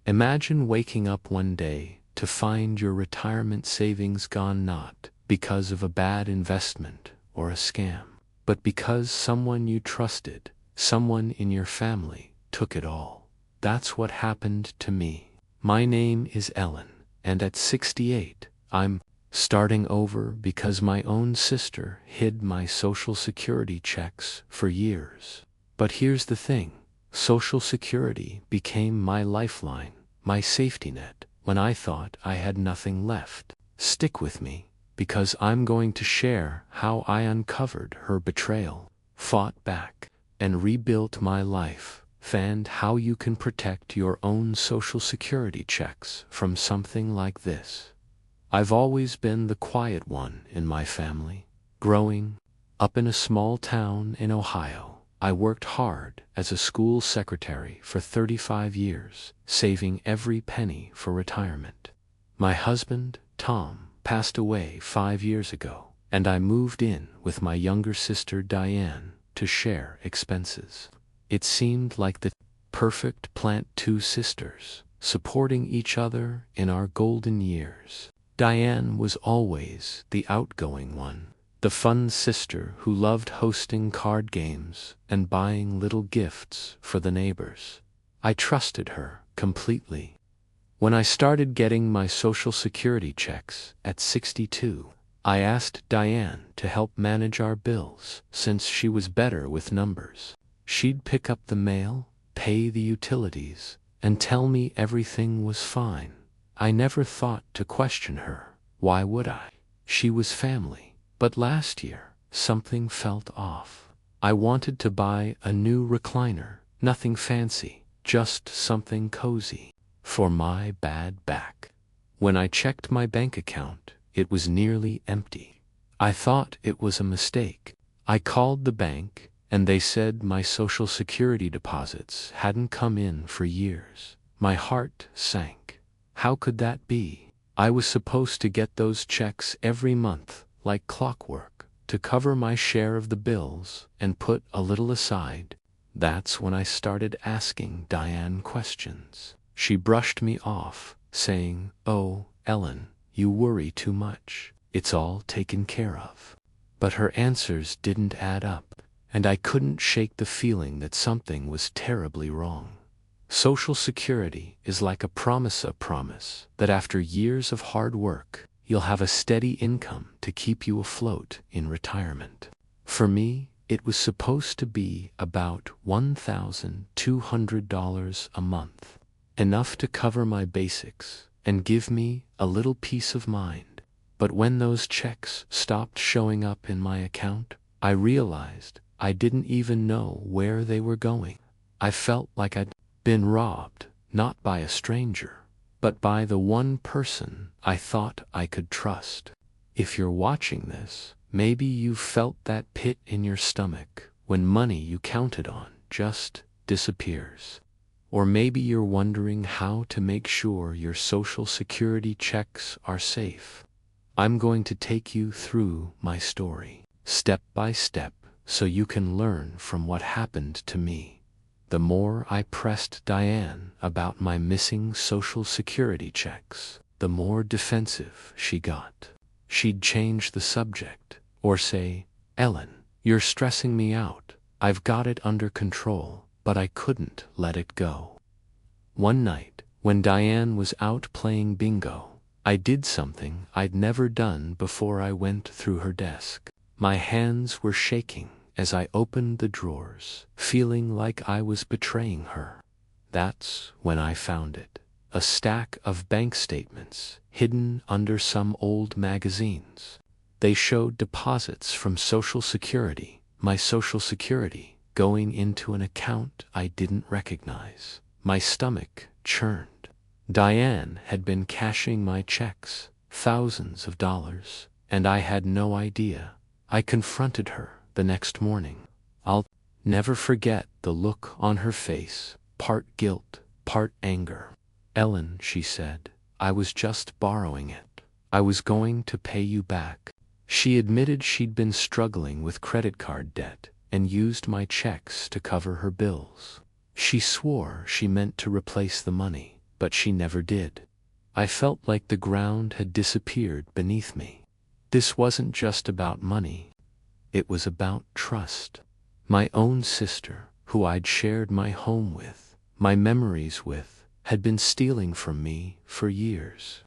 Imagine waking up one day to find your retirement savings gone, not because of a bad investment or a scam, but because someone you trusted, someone in your family, took it all. That's what happened to me. My name is Ellen, and at 68, I'm starting over because my own sister hid my Social Security checks for years. But here's the thing. Social Security became my lifeline, my safety net, when I thought I had nothing left. Stick with me, because I'm going to share how I uncovered her betrayal, fought back, and rebuilt my life, and how you can protect your own Social Security checks from something like this. I've always been the quiet one in my family. Growing up in a small town in Ohio, I worked hard as a school secretary for 35 years, saving every penny for retirement. My husband, Tom, passed away 5 years ago, and I moved in with my younger sister Diane to share expenses. It seemed like the perfect plant, two sisters, supporting each other in our golden years. Diane was always the outgoing one, the fun sister who loved hosting card games and buying little gifts for the neighbors. I trusted her completely. When I started getting my Social Security checks at 62, I asked Diane to help manage our bills since she was better with numbers. She'd pick up the mail, pay the utilities, and tell me everything was fine. I never thought to question her. Why would I? She was family. But last year, something felt off. I wanted to buy a new recliner, nothing fancy, just something cozy, for my bad back. When I checked my bank account, it was nearly empty. I thought it was a mistake. I called the bank, and they said my Social Security deposits hadn't come in for years. My heart sank. How could that be? I was supposed to get those checks every month, like clockwork, to cover my share of the bills and put a little aside. That's when I started asking Diane questions. She brushed me off, saying, "Oh, Ellen, you worry too much. It's all taken care of." But her answers didn't add up, and I couldn't shake the feeling that something was terribly wrong. Social Security is like a promise that after years of hard work, you'll have a steady income to keep you afloat in retirement. For me, it was supposed to be about $1,200 a month, enough to cover my basics and give me a little peace of mind. But when those checks stopped showing up in my account, I realized I didn't even know where they were going. I felt like I'd been robbed, not by a stranger, but by the one person I thought I could trust. If you're watching this, maybe you've felt that pit in your stomach when money you counted on just disappears. Or maybe you're wondering how to make sure your Social Security checks are safe. I'm going to take you through my story, step by step, so you can learn from what happened to me. The more I pressed Diane about my missing Social Security checks, the more defensive she got. She'd change the subject, or say, "Ellen, you're stressing me out. I've got it under control," but I couldn't let it go. One night, when Diane was out playing bingo, I did something I'd never done before. I went through her desk. My hands were shaking as I opened the drawers, feeling like I was betraying her. That's when I found it. A stack of bank statements hidden under some old magazines. They showed deposits from Social Security, my Social Security, going into an account I didn't recognize. My stomach churned. Diane had been cashing my checks, thousands of dollars, and I had no idea. I confronted her the next morning. I'll never forget the look on her face, part guilt, part anger. "Ellen," she said, "I was just borrowing it. I was going to pay you back." She admitted she'd been struggling with credit card debt and used my checks to cover her bills. She swore she meant to replace the money, but she never did. I felt like the ground had disappeared beneath me. This wasn't just about money. It was about trust. My own sister, who I'd shared my home with, my memories with, had been stealing from me for years.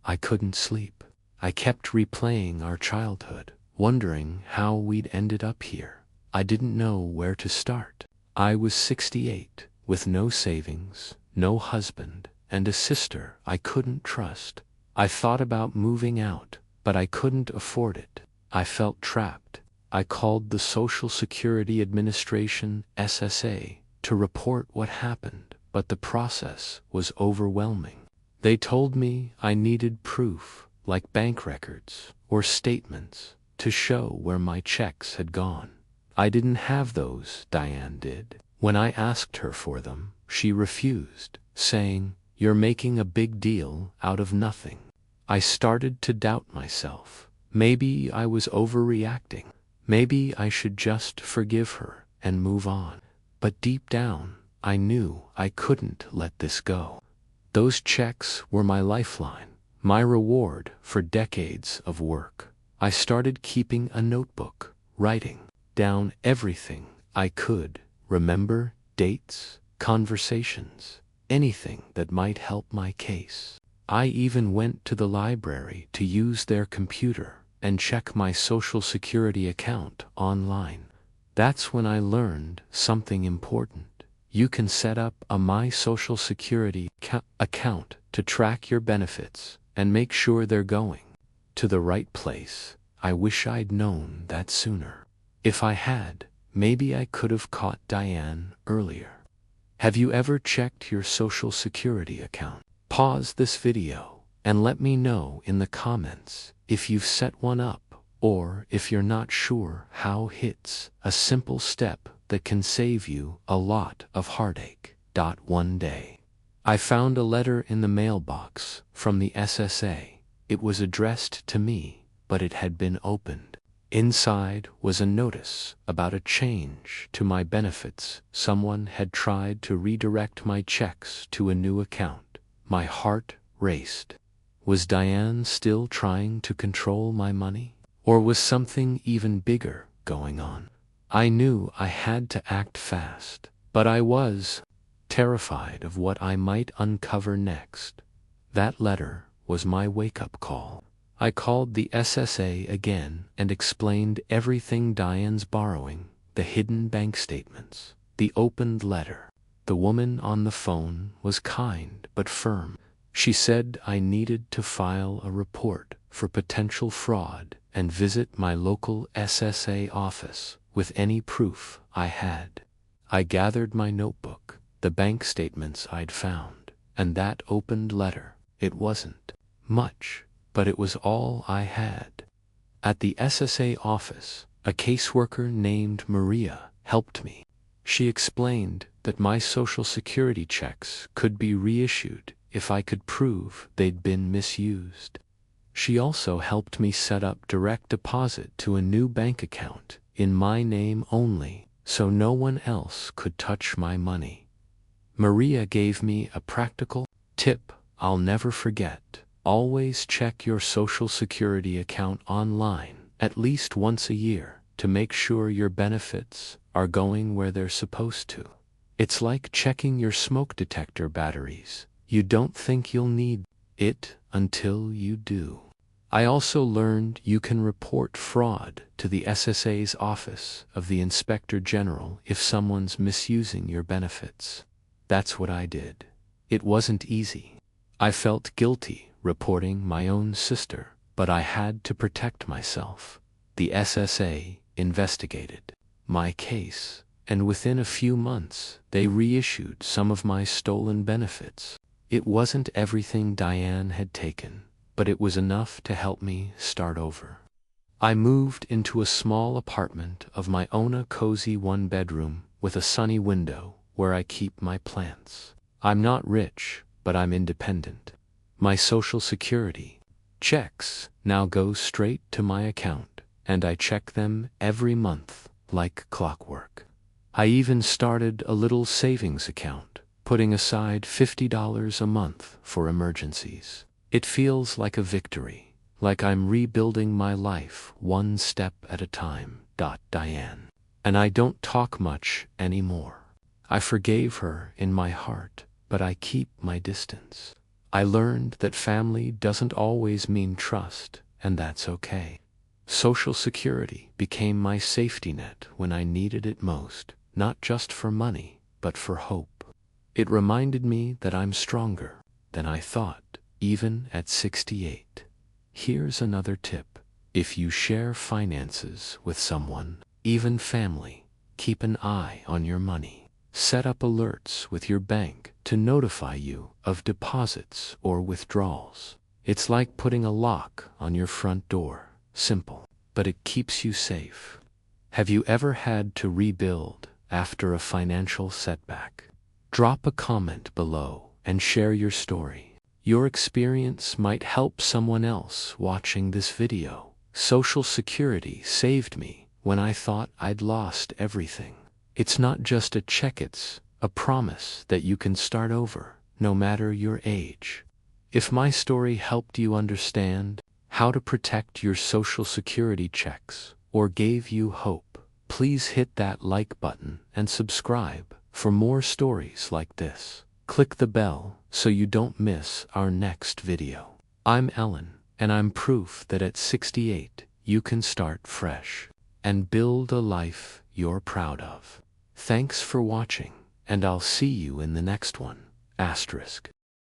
I couldn't sleep. I kept replaying our childhood, wondering how we'd ended up here. I didn't know where to start. I was 68, with no savings, no husband, and a sister I couldn't trust. I thought about moving out, but I couldn't afford it. I felt trapped. I called the Social Security Administration, SSA, to report what happened, but the process was overwhelming. They told me I needed proof, like bank records or statements, to show where my checks had gone. I didn't have those, Diane did. When I asked her for them, she refused, saying, "You're making a big deal out of nothing." I started to doubt myself. Maybe I was overreacting. Maybe I should just forgive her and move on. But deep down, I knew I couldn't let this go. Those checks were my lifeline, my reward for decades of work. I started keeping a notebook, writing down everything I could remember, dates, conversations, anything that might help my case. I even went to the library to use their computer and check my Social Security account online. That's when I learned something important. You can set up a My Social Security account to track your benefits and make sure they're going to the right place. I wish I'd known that sooner. If I had, maybe I could have caught Diane earlier. Have you ever checked your Social Security account? Pause this video and let me know in the comments if you've set one up, or if you're not sure how. It's a simple step that can save you a lot of heartache. One day, I found a letter in the mailbox from the SSA. It was addressed to me, but it had been opened. Inside was a notice about a change to my benefits. Someone had tried to redirect my checks to a new account. My heart raced. Was Diane still trying to control my money? Or was something even bigger going on? I knew I had to act fast, but I was terrified of what I might uncover next. That letter was my wake-up call. I called the SSA again and explained everything: Diane's borrowing, the hidden bank statements, the opened letter. The woman on the phone was kind but firm. She said I needed to file a report for potential fraud and visit my local SSA office with any proof I had. I gathered my notebook, the bank statements I'd found, and that opened letter. It wasn't much, but it was all I had. At the SSA office, a caseworker named Maria helped me. She explained that my Social Security checks could be reissued if I could prove they'd been misused. She also helped me set up direct deposit to a new bank account in my name only, so no one else could touch my money. Maria gave me a practical tip I'll never forget. Always check your Social Security account online at least once a year to make sure your benefits are going where they're supposed to. It's like checking your smoke detector batteries. You don't think you'll need it until you do. I also learned you can report fraud to the SSA's Office of the Inspector General if someone's misusing your benefits. That's what I did. It wasn't easy. I felt guilty reporting my own sister, but I had to protect myself. The SSA investigated my case, and within a few months, they reissued some of my stolen benefits. It wasn't everything Diane had taken, but it was enough to help me start over. I moved into a small apartment of my own, a cozy one-bedroom with a sunny window where I keep my plants. I'm not rich, but I'm independent. My Social Security checks now go straight to my account, and I check them every month like clockwork. I even started a little savings account, putting aside $50 a month for emergencies. It feels like a victory, like I'm rebuilding my life one step at a time. Diane. And I don't talk much anymore. I forgave her in my heart, but I keep my distance. I learned that family doesn't always mean trust, and that's okay. Social Security became my safety net when I needed it most, not just for money, but for hope. It reminded me that I'm stronger than I thought, even at 68. Here's another tip. If you share finances with someone, even family, keep an eye on your money. Set up alerts with your bank to notify you of deposits or withdrawals. It's like putting a lock on your front door. Simple, but it keeps you safe. Have you ever had to rebuild after a financial setback? Drop a comment below and share your story. Your experience might help someone else watching this video. Social Security saved me when I thought I'd lost everything. It's not just a check, it's a promise that you can start over, no matter your age. If my story helped you understand how to protect your Social Security checks or gave you hope, please hit that like button and subscribe for more stories like this. Click the bell so you don't miss our next video. I'm Ellen, and I'm proof that at 68 you can start fresh and build a life you're proud of. Thanks for watching, and I'll see you in the next one. *.